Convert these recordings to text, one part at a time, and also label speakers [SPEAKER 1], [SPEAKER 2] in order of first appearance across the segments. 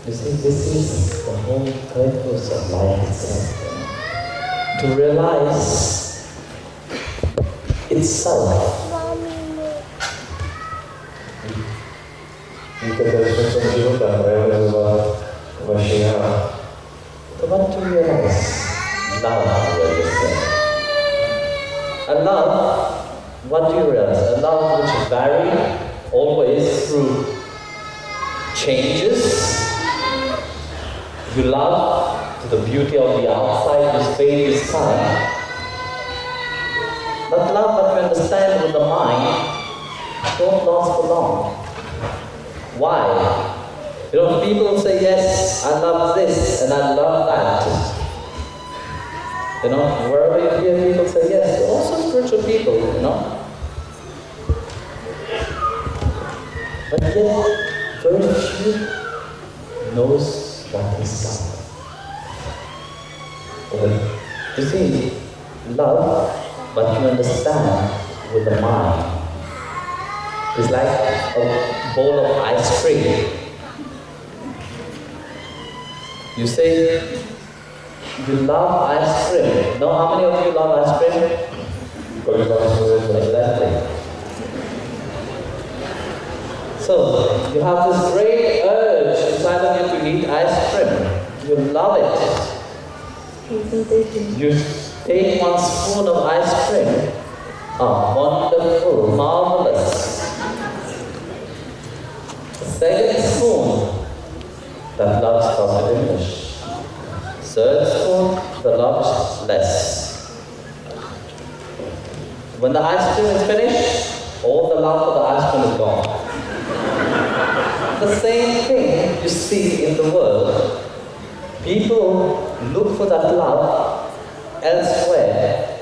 [SPEAKER 1] You see, this is the whole purpose of life itself. To realize itself. So what to realize? Love, what you say. And love, what do you realize? A love which varies always through changes. You love to the beauty of the outside, you fade with time. But love, what you understand with the mind, don't last for long. Why? You know, people say, yes, I love this and I love that. You know, wherever you hear people say, yes, also spiritual people, you know. But yet, very few knows what is love. You see, love, what you understand with the mind, is like a bowl of ice cream. You say, you love ice cream. Now, how many of you love ice cream? Exactly. So, you have this great urge inside of you to eat ice cream. You love it. You take one spoon of ice cream. Oh, wonderful, marvelous. Second spoon, that love starts to diminish. Third spoon, the love is less. When the ice cream is finished, all the love for the ice cream is gone. The same thing you see in the world. People look for that love elsewhere.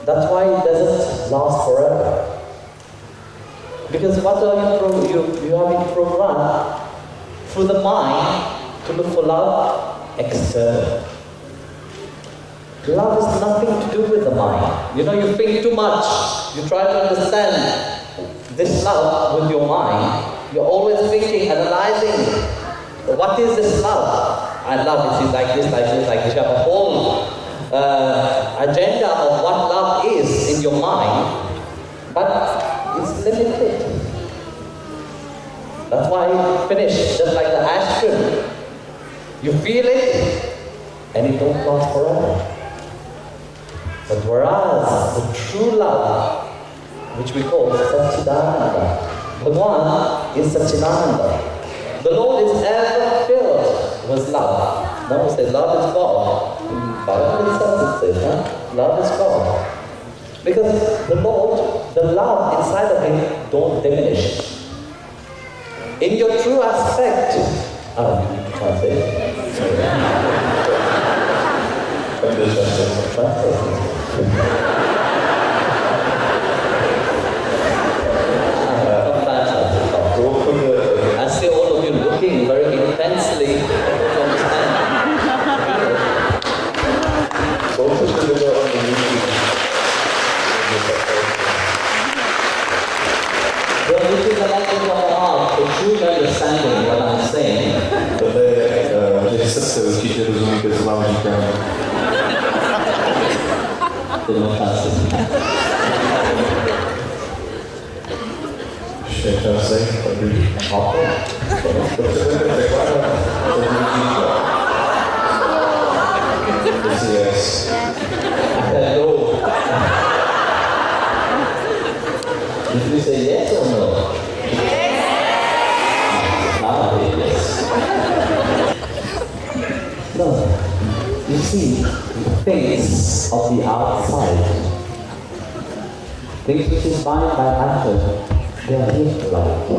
[SPEAKER 1] That's why it doesn't last forever. Because what are you have been programmed through the mind to look for love external. Love has nothing to do with the mind. You know, you think too much. You try to understand this love with your mind. You're always thinking, analyzing, what is this love? I love it, it's like this, like this, like this. You have a whole agenda of what love is in your mind, but it's limited. That's why you finish, just like the ice cream. You feel it, and it don't last forever. But whereas the true love, which we call Satchidananda, Bhagwan is Satchidananda. The Lord is ever filled with love. Now we say love is God. Bible itself it says, love is God. Because the Lord, the love inside of Him don't diminish. In your true aspect, you can't say it. I see all of you looking very intensely to understand. Well, this is the language of the heart, the true understanding what I'm saying.
[SPEAKER 2] Yes.
[SPEAKER 1] Hello. Did you say yes or no? Yes. Yes. No. You see, things of the outside, things which is bound by action, they are hit right.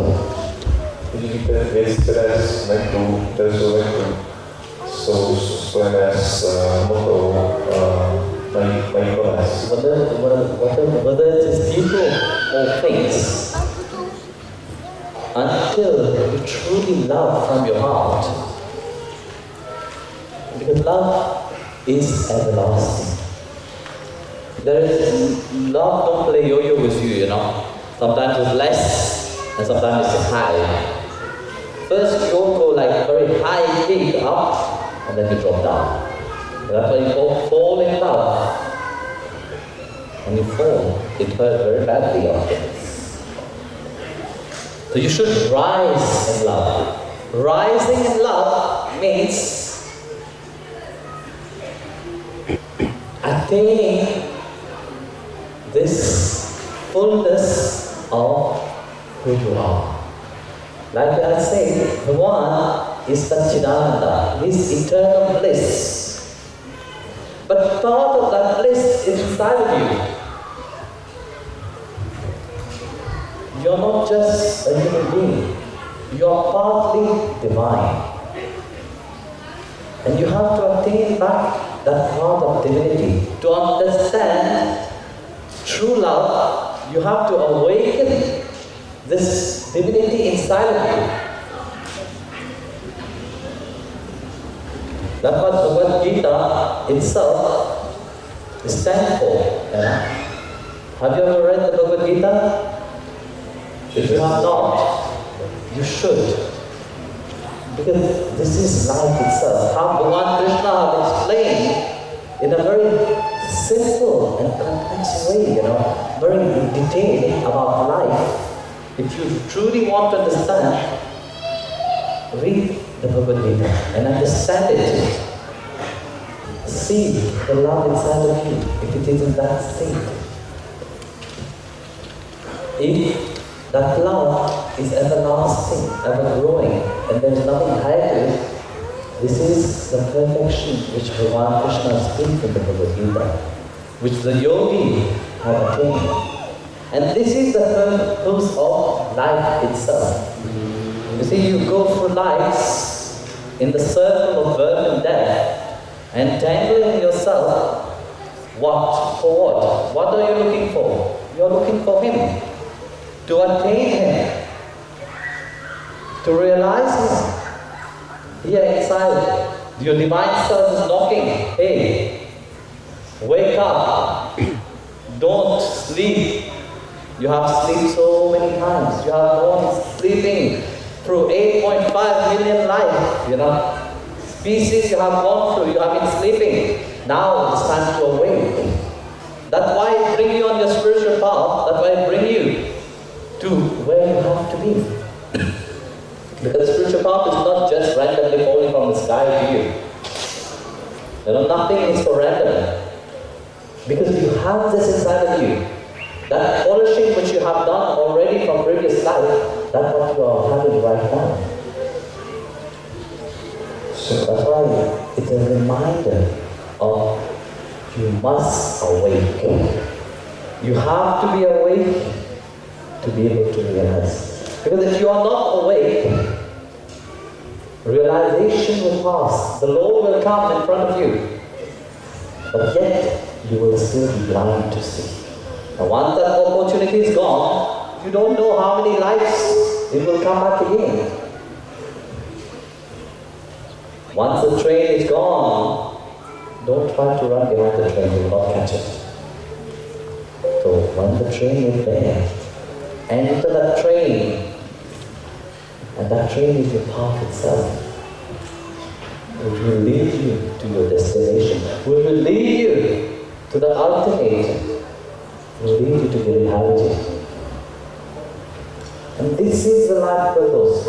[SPEAKER 2] Vidíte věci, které jsou venku, jsou spojené s hmotou, mají konec.
[SPEAKER 1] Whether it is people or things, until you truly love from your heart, because love is everlasting. There is love don't play yo-yo with you, you know. Sometimes it's less, and sometimes it's high. First you don't go like very high kick up, and then you drop down. That's why you fall in love. When you fall, it hurts very badly afterwards. So you should rise in love. Rising in love means attaining this fullness of who you are. Like I said, the one is Satchidananda, is eternal bliss. But part of that bliss is inside of you. You're not just a human being, you're partly divine. And you have to attain back that part of divinity. To understand true love, you have to awaken this divinity inside of you. That's what Bhagavad Gita itself stands for. Have you ever read the Bhagavad Gita? If you have not, you should. Because this is life itself. How Bhagavan Krishna has explained in a very simple and complex way, very detailed about life. If you truly want to understand, read the Bhagavad Gita and understand it. See the love inside of you, if it is in that state. If that love is everlasting, ever growing, and there is nothing higher to it, this is the perfection which Bhagavan Krishna speaks in the Bhagavad Gita, which the yogi have attained. And this is the purpose of life itself. You see, you go through lives in the circle of birth and death, entangling yourself. What? For what? What are you looking for? You're looking for Him. To attain Him. To realize Him. Here inside, your divine self is knocking. Hey, wake up. Don't sleep. You have slept so many times. You have gone sleeping through 8.5 million lives, Species you have gone through, you have been sleeping. Now it's time to awake. That's why I bring you on your spiritual path. That's why I bring you to where you have to be. Because the spiritual path is not just randomly falling from the sky to you. Nothing is for random. Because you have this inside of you. That polishing which you have done already from previous life, that's what you are having right now. So that's why it's a reminder of you must awake. You have to be awake to be able to realize. Because if you are not awake, realization will pass. The Lord will come in front of you. But yet, you will still be blind to see. Now once that opportunity is gone, you don't know how many lives it will come back again. Once the train is gone, don't try to run behind the train, you will not catch it. So when the train is there, enter that train, and that train is your path itself. It will lead you to your destination. It will lead you to the ultimate. Will lead you to the reality. And this is the life purpose.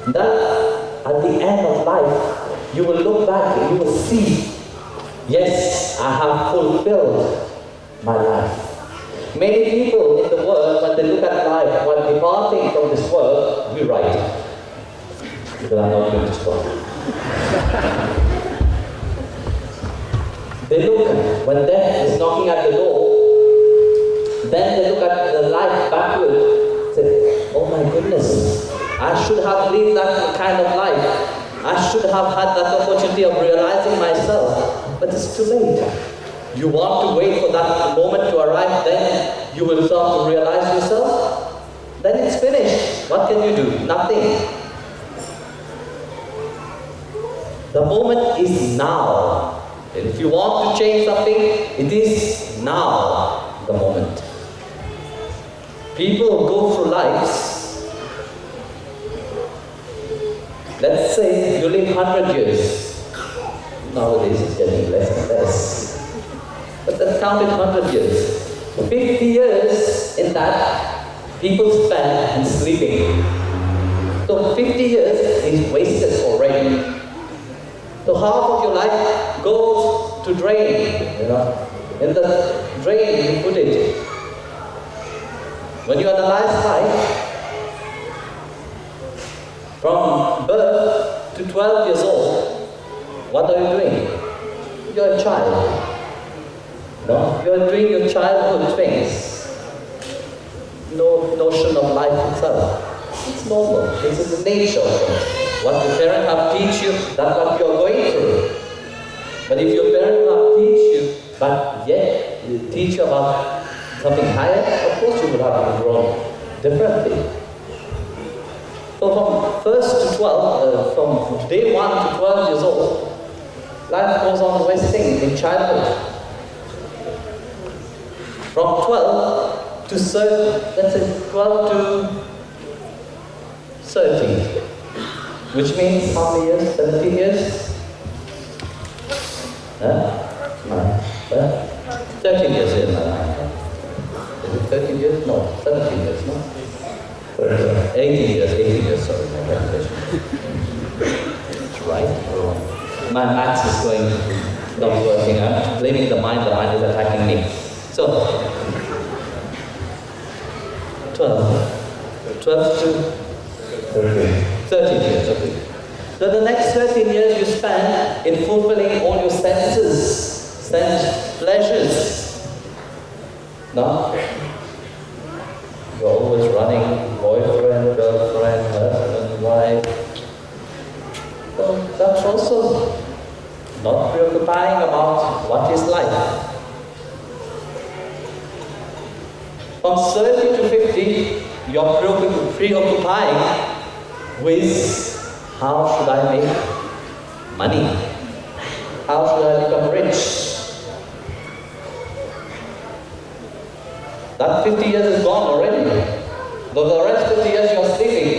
[SPEAKER 1] That at the end of life, you will look back and you will see, yes, I have fulfilled my life. Many people in the world, when they look at life, when departing from this world, we write. Because I'm not going to stop. They look, when death is knocking at the door, then they look at the life backward, say, oh my goodness, I should have lived that kind of life. I should have had that opportunity of realizing myself. But it's too late. You want to wait for that moment to arrive, then you will start to realize yourself. Then it's finished. What can you do? Nothing. The moment is now. And if you want to change something, it is now the moment. People go through lives say you live 100 years. Nowadays it's getting less and less. But let's count it 100 years. 50 years in that people spend in sleeping. So 50 years is wasted already. So half of your life goes to drain, you know. In the drain you put it. When you analyze life, from birth to 12 years old, what are you doing? You're a child. No? You're doing your childhood things. No notion of life itself. It's normal. This is the nature of things. What your parents have teach you, that's what you're going through. But if your parents have teach you, but yet teach you about something higher, of course you would have grown differently. So from first to 12, from day 1 to 12 years old, life goes on wasting in childhood. From 12 to 30, let's say 12 to 30, which means how many years? 17 years? 13 years in my life. Is it 13 years? No, 17 years, no? 18 years, sorry, my calculation. That's right. My maths is not working. I'm blaming the mind is attacking me. So, 12 to 13 years, okay. So the next 13 years you spend in fulfilling all your sense pleasures. No? You're always running, boyfriend, girlfriend, husband, wife. So that's also not preoccupying about what is life. From 30 to 50, you're preoccupying with how should I make money? How should I become rich? That 50 years is gone already. Though the rest 50 years you're sleeping.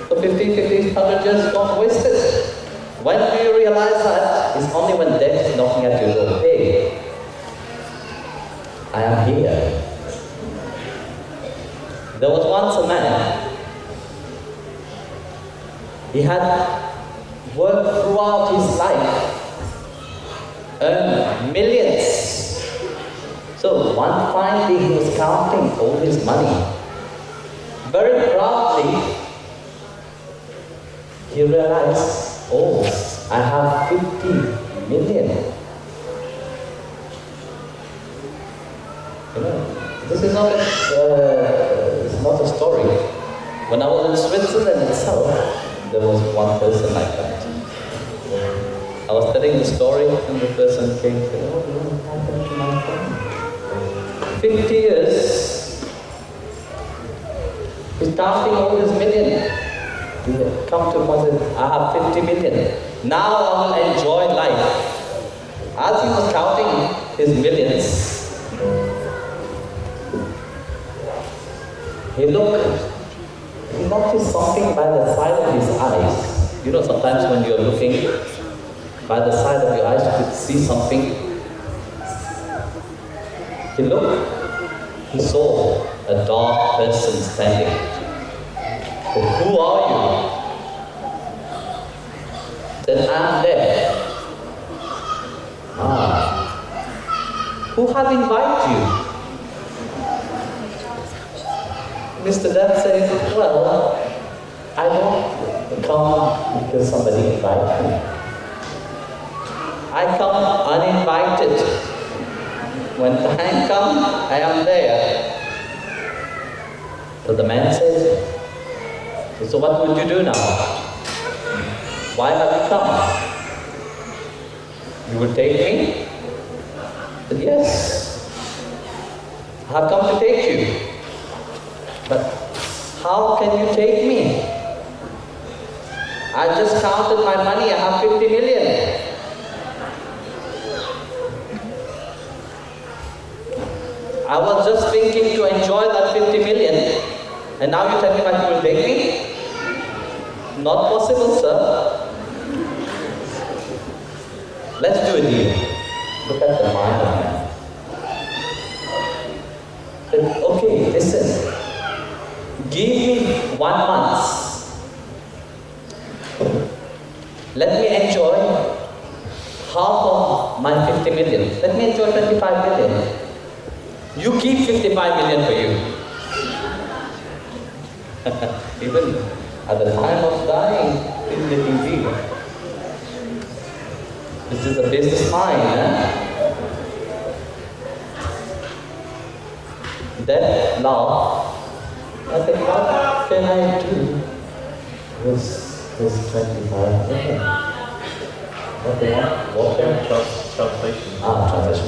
[SPEAKER 1] So 100 years is gone wasted. When do you realize that? It's only when death is knocking at your door. Hey, I am here. There was once a man. He had worked throughout his life, earned millions. So one fine day he was counting all his money. Very proudly, he realized, oh, I have 50 million. You know, this is not it's not a story. When I was in Switzerland itself, there was one person like that. I was telling the story and the person came and said, oh, what happened to my friend? 50 years, he's counting all his million. He come to one and said, I have 50 million. Now I will enjoy life. As he was counting his millions, he noticed something by the side of his eyes. You know, sometimes when you're looking by the side of your eyes, you could see something. He looked, he saw a dark person standing. Said, who are you? Said, I'm there. Who have invited you? Mr. Death said, well, I don't come because somebody invited me. I come uninvited. When time comes, I am there. So the man says, so what would you do now? Why have you come? You will take me? I said, yes. I have come to take you. But how can you take me? I just counted my money, I have 50 million. I was just thinking to enjoy that 50 million, and now you tell me that you will take me? not possible, sir. Let's do a deal. Look at the mind of man. Okay, listen. Give me 1 month. Let me enjoy half of my 50 million. Let me enjoy 25 million. You keep 55 million for you. Even at the time of dying, he's making deal. This is a business mind, Then now, I think, what can I do with this 25 million? What they want? What they want?
[SPEAKER 2] Translation.
[SPEAKER 1] Translation.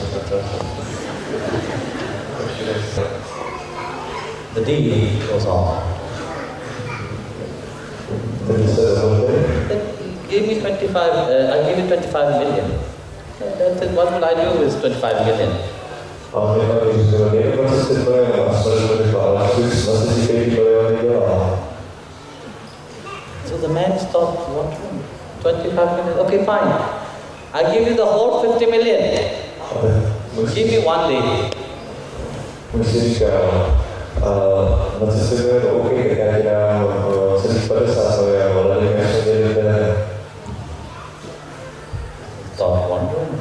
[SPEAKER 1] The deal goes on. Give me 25, I give you 25 million. That's it. What will I do with 25 million? So the man stopped, what? 25 million? Okay, fine. I give you the whole 50 million. Give me 1 day. Stop wondering.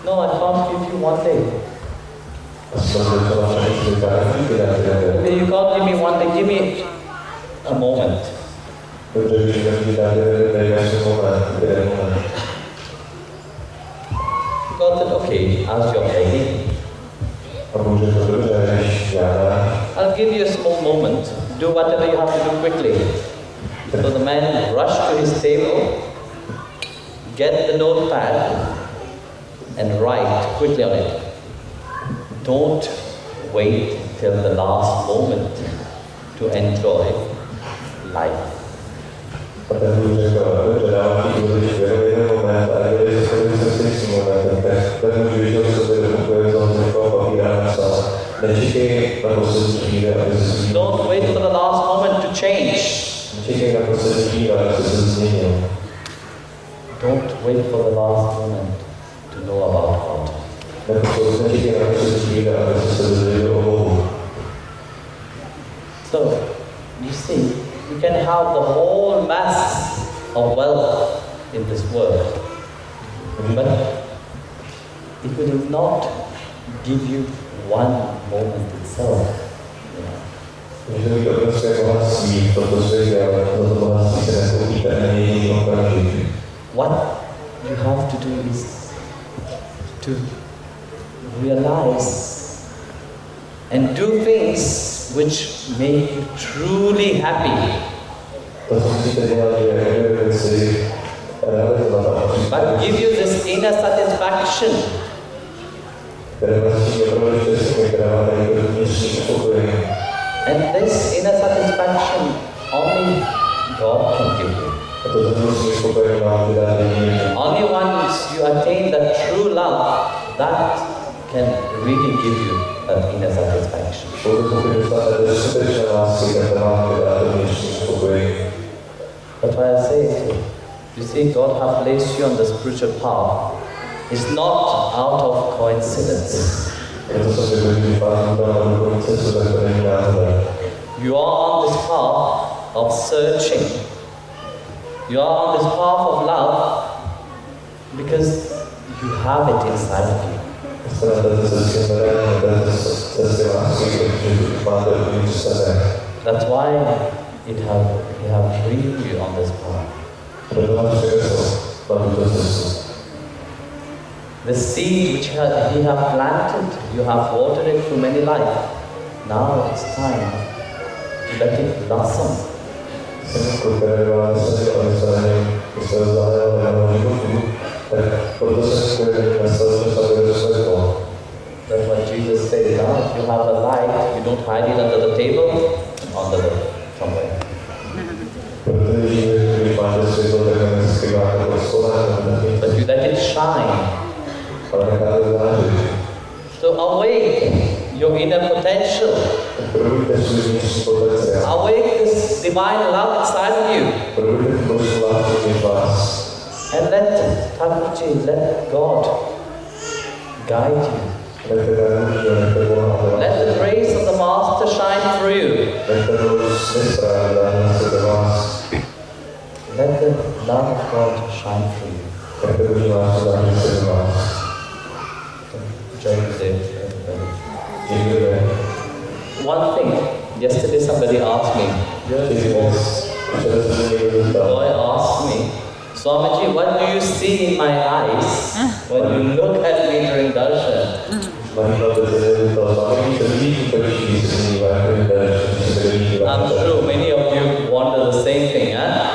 [SPEAKER 1] No, I can't give you 1 day. Okay, you can't give me 1 day, give me a moment. God said, okay, as you're begging, I'll give you a small moment. Do whatever you have to do quickly. So the man rushed to his table, get the notepad, and write quickly on it. Don't wait till the last moment to enjoy life. Don't wait for the last moment to change. Don't wait for the last moment to know about God. So, you see, you can have the whole mass of wealth in this world, but it will not give you 1 moment itself. What you have to do is to realize and do things which make you truly happy. But give you this inner satisfaction. And this inner satisfaction only God can give you. Only once you attain the true love, that can really give you that inner satisfaction. That's why I say, you see, God has placed you on the spiritual path. It's not out of coincidence. You are on this path of searching. You are on this path of love because you have it inside of you. That's why He have bring you on this path. The seed which He have planted, you have watered it through many lives. Now it's time to let it blossom. That's what Jesus said. Now if you have a light, you don't hide it under the table, under the somewhere. But you let it shine. So awake. your inner potential.
[SPEAKER 2] Probujte svůj vnitřní potenciál.
[SPEAKER 1] Awake this divine love inside of you.
[SPEAKER 2] Probujte tu božskou lásku v vás.
[SPEAKER 1] And let Thakurji, let God guide you. Let the grace of the Master shine through you. Let the love of God shine through you. One thing, yesterday somebody asked me, boy asked me, Swamiji, what do you see in my eyes when you look at me during darshan? I'm sure many of you wonder the same thing, huh?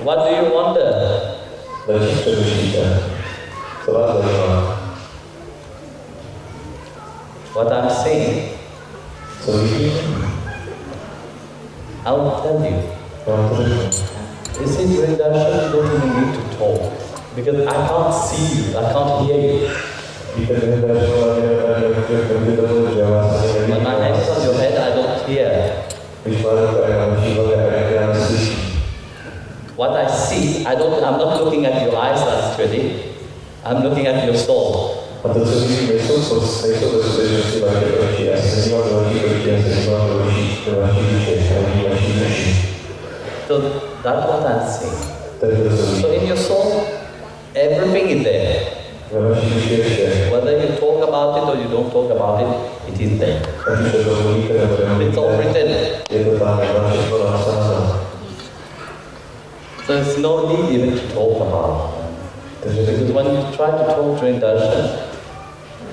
[SPEAKER 1] What do you wonder? What I'm saying, I will tell you. You see, during darshan, you don't even need to talk. Because I can't see you, I can't hear you. When my hand is on your head, I don't hear. What I see, I'm not looking at your eyes actually. I'm looking at your soul. So that's what I'm saying. So in your soul, everything is there. Whether you talk about it or you don't talk about it, it is there. It's all written. So there's no need even to talk about it. Because when you try to talk during darshan,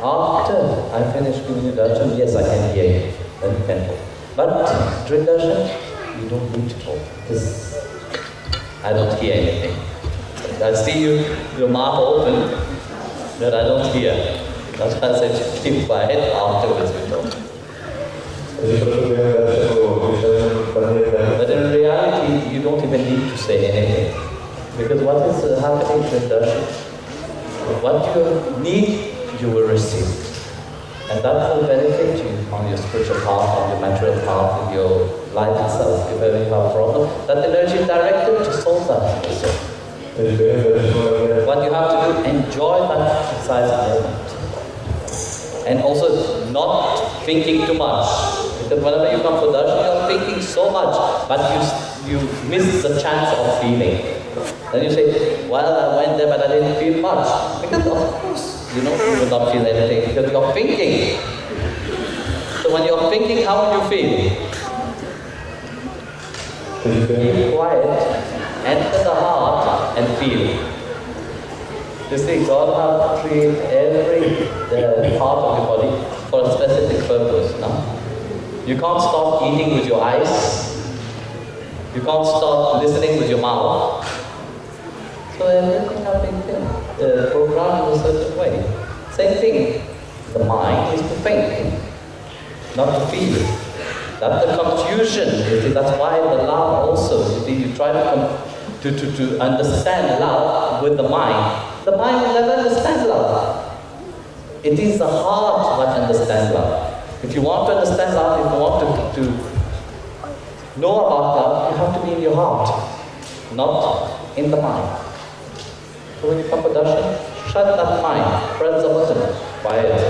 [SPEAKER 1] after I finish giving you darshan, yes, I can hear you. Then you can talk. But during darshan, you don't need to talk. Because I don't hear anything. I see you, your mouth open, but I don't hear. That's why I said keep quiet afterwards we talk. But in reality, you don't even need to say anything. Because what is happening in darshan? What you need, you will receive. And that will benefit you on your spiritual path, on your material path, in your life itself. If ever you have a problem, that energy is directed to solve that issue. What you have to do, enjoy that exercise moment. And also not thinking too much. Because whenever you come for darshan, you are thinking so much, but you miss the chance of feeling. Then you say, well, I went there, but I didn't feel much. Because of course, you will not feel anything, because you're thinking. So when you're thinking, how will you feel? Keep quiet, enter the heart, and feel. You see, God has created every part of your body for a specific purpose. No? You can't stop eating with your eyes. You can't stop listening with your mouth. So everything has been programmed in a certain way. Same thing. The mind is to think, not to feel. That's the confusion. You see, that's why the love also. You see, you try to understand love with the mind. The mind will never understand love. It is the heart that understands love. If you want to understand love, if you want to know about love, you have to be in your heart, not in the mind. So when you come for darshan, shut that mind, press the button, quiet.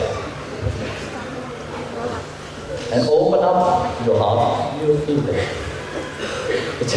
[SPEAKER 1] And open up your heart, you will feel it. It's